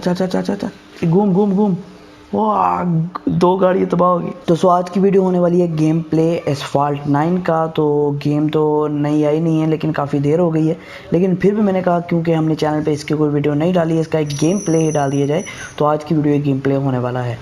अच्छा अच्छा अच्छा अच्छा, घूम घूम घूम। वाह, 2 गाड़ी तबाह होगी। तो आज की वीडियो होने वाली है गेम प्ले एसफाल्ट 9 का। तो गेम तो नई आई नहीं है, लेकिन काफ़ी देर हो गई है। लेकिन फिर भी मैंने कहा क्योंकि हमने चैनल पे इसकी कोई वीडियो नहीं डाली है, इसका एक गेम प्ले ही डाल दिया जाए। तो आज की वीडियो एक गेम प्ले होने वाला है।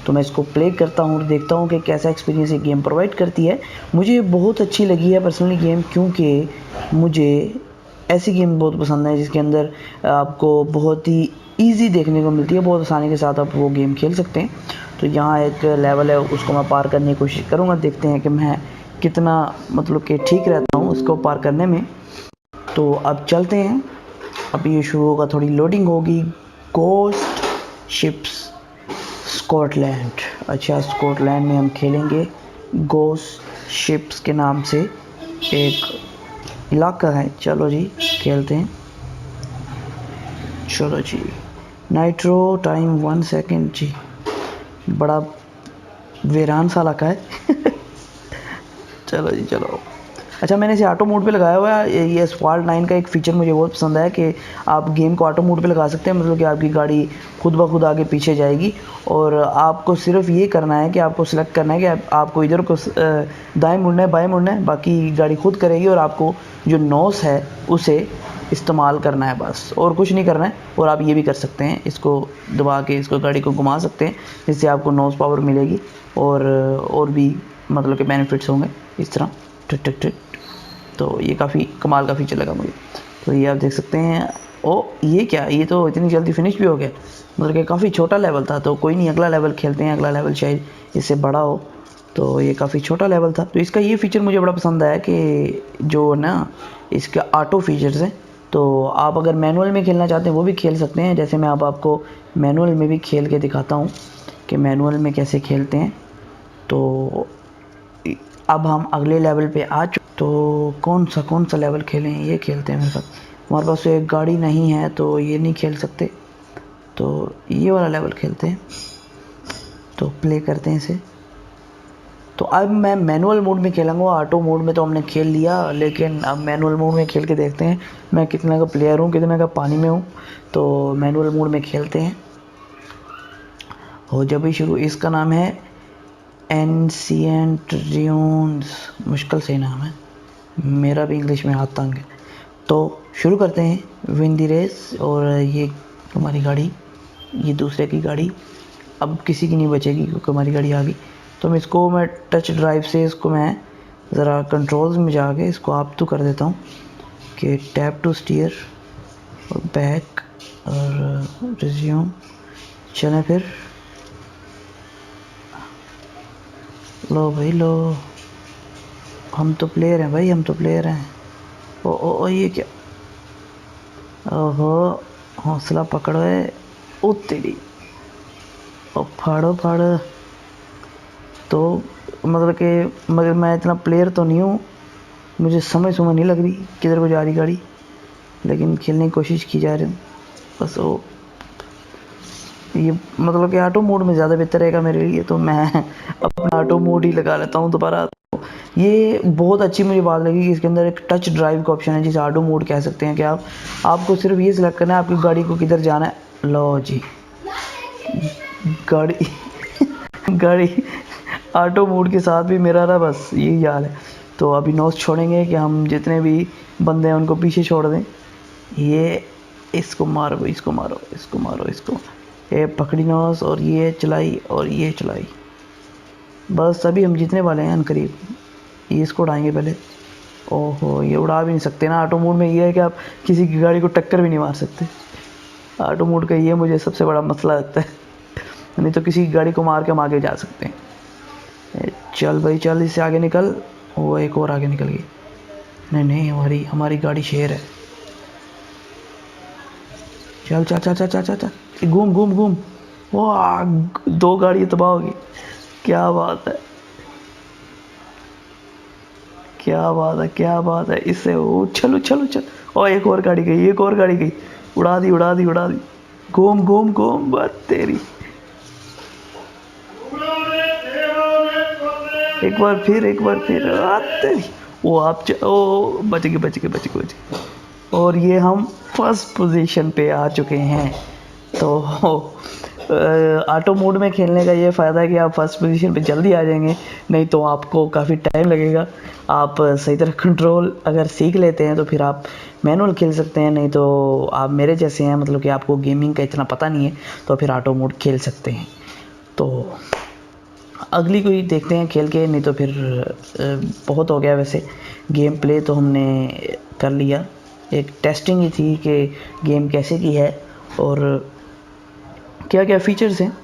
तो मैं इसको प्ले करता हूँ और देखता हूँ कि कैसा एक्सपीरियंस ये गेम प्रोवाइड करती है। मुझे बहुत अच्छी लगी है पर्सनली गेम, क्योंकि मुझे ऐसी गेम बहुत पसंद है जिसके अंदर आपको बहुत ही इजी देखने को मिलती है, बहुत आसानी के साथ आप वो गेम खेल सकते हैं। तो यहाँ एक लेवल है, उसको मैं पार करने की कोशिश करूँगा। देखते हैं कि मैं कितना मतलब कि ठीक रहता हूँ उसको पार करने में। तो अब चलते हैं। अब ये शुरू होगा, थोड़ी लोडिंग होगी। Ghost ships Scotland. अच्छा, स्कॉटलैंड में हम खेलेंगे। गोस्ट शिप्स के नाम से एक इलाका है। चलो जी खेलते हैं। चलो जी, नाइट्रो टाइम 1 सेकेंड जी। बड़ा वीरान सा इलाका है। चलो जी चलो। अच्छा, मैंने इसे ऑटो मोड पे लगाया हुआ है। ये एसफाल्ट 9 का एक फ़ीचर मुझे बहुत पसंद है कि आप गेम को ऑटो मोड पे लगा सकते हैं। मतलब कि आपकी गाड़ी खुद ब खुद आगे पीछे जाएगी, और आपको सिर्फ ये करना है कि आपको सिलेक्ट करना है कि आपको इधर को दाएं मुड़ना है, बाएं मुड़ना है। बाकी गाड़ी खुद करेगी, और आपको जो नॉस है उसे इस्तेमाल करना है, बस और कुछ नहीं करना है। और आप ये भी कर सकते हैं, इसको दबा के इसको गाड़ी को घुमा सकते हैं, जिससे आपको नॉस पावर मिलेगी और भी मतलब के बेनिफिट्स होंगे इस तरह। टिक टिक टिक। तो ये काफ़ी कमाल का फीचर लगा मुझे। तो ये आप देख सकते हैं। ओ ये क्या, ये तो इतनी जल्दी फिनिश भी हो गया। मतलब कि काफ़ी छोटा लेवल था। तो कोई नहीं, अगला लेवल खेलते हैं। अगला लेवल शायद इससे बड़ा हो। तो ये काफ़ी छोटा लेवल था। तो इसका ये फ़ीचर मुझे बड़ा पसंद आया कि जो ना इसके ऑटो फीचर्स हैं। तो आप अगर मैनुअल में खेलना चाहते हैं वो भी खेल सकते हैं। जैसे मैं अब आपको मैनुअल में भी खेल के दिखाता हूँ कि मैनुअल में कैसे खेलते हैं। तो अब हम अगले लेवल पे आ चुके। तो कौन सा लेवल खेलें, ये खेलते हैं। मेरे पास हमारे पास एक गाड़ी नहीं है, तो ये नहीं खेल सकते। तो ये वाला लेवल खेलते हैं। तो प्ले करते हैं इसे। तो अब मैं मैनुअल मोड में खेलूँगा। ऑटो मोड में तो हमने खेल लिया, लेकिन अब मैनुअल मोड में खेल के देखते हैं मैं कितना का प्लेयर हूँ, कितना का पानी में हूँ। तो मैनुअल मोड में खेलते हैं। हो जब भी शुरू। इसका नाम है एंशिएंट ड्यून्स। मुश्किल से नाम है, मेरा भी इंग्लिश में हाथ तंग है। तो शुरू करते हैं। Win the race. और ये हमारी गाड़ी, ये दूसरे की गाड़ी, अब किसी की नहीं बचेगी क्योंकि हमारी गाड़ी आ गई। तो मैं टच ड्राइव से इसको मैं ज़रा कंट्रोल्स में जाके इसको आप तो कर देता हूँ कि टैप टू स्टीयर और बैक और रिज्यूम। चलें फिर। लो भाई लो, हम तो प्लेयर हैं भाई, हम तो प्लेयर हैं। ओ ये क्या, ओहो, हौसला पकड़ो है। ओ तेरी, ओ फाड़ो फाड़। तो मतलब कि मगर मैं इतना प्लेयर तो नहीं हूँ, मुझे समझ नहीं लग रही किधर को जा रही गाड़ी, लेकिन खेलने की कोशिश की जा रही। बस वो ये मतलब कि ऑटो मोड में ज़्यादा बेहतर रहेगा मेरे लिए, तो मैं अपना ऑटो मोड ही लगा लेता हूँ दोबारा। ये बहुत अच्छी मुझे बात लगी कि इसके अंदर एक टच ड्राइव का ऑप्शन है, जिसे ऑटो मोड कह सकते हैं कि आपको सिर्फ ये सिलेक्ट करना है आपकी गाड़ी को किधर जाना है। लो जी, गाड़ी गाड़ी ऑटो मोड के साथ भी मेरा ना बस यही हाल है। तो अभी नोस छोड़ेंगे कि हम जितने भी बंदे हैं उनको पीछे छोड़ दें। ये इसको मारो, इसको मारो, इसको मारो, इसको ये पकड़ी नोस, और ये चलाई और ये चलाई। बस अभी हम जीतने वाले हैं करीब। ये इसको उड़ाएंगे पहले। ओहो, ये उड़ा भी नहीं सकते ना ऑटो मोड में। ये है कि आप किसी की गाड़ी को टक्कर भी नहीं मार सकते। ऑटो मोड का ये मुझे सबसे बड़ा मसला लगता है। नहीं तो किसी की गाड़ी को मार के हम आगे जा सकते हैं। चल भाई चल, इससे आगे निकल। वो एक और आगे निकल गई। नहीं नहीं, हमारी गाड़ी शेर है। चल चल चल चल चल चल चल, घूम घूम घूम। वाह, 2 गाड़ी तबाह होगी। क्या बात है, क्या बात है, क्या बात है। इससे वो चलो चलो चल। और एक और गाड़ी गई, एक और गाड़ी गई। उड़ा दी उड़ा दी उड़ा दी। घूम घूम घूम, बात तेरी। एक बार फिर, एक बार फिर, तेरी। वो ओ बच गए बच गए बच गए बच गए। और ये हम फर्स्ट पोजीशन पे आ चुके हैं। तो ऑटो मोड में खेलने का ये फ़ायदा है कि आप फर्स्ट पोजीशन पे जल्दी आ जाएंगे, नहीं तो आपको काफ़ी टाइम लगेगा। आप सही तरह कंट्रोल अगर सीख लेते हैं तो फिर आप मैनुअल खेल सकते हैं, नहीं तो आप मेरे जैसे हैं, मतलब कि आपको गेमिंग का इतना पता नहीं है, तो फिर ऑटो मोड खेल सकते हैं। तो अगली कोई देखते हैं खेल के, नहीं तो फिर बहुत हो गया वैसे। गेम प्ले तो हमने कर लिया, एक टेस्टिंग ही थी कि गेम कैसे की है और क्या क्या फ़ीचर्स हैं।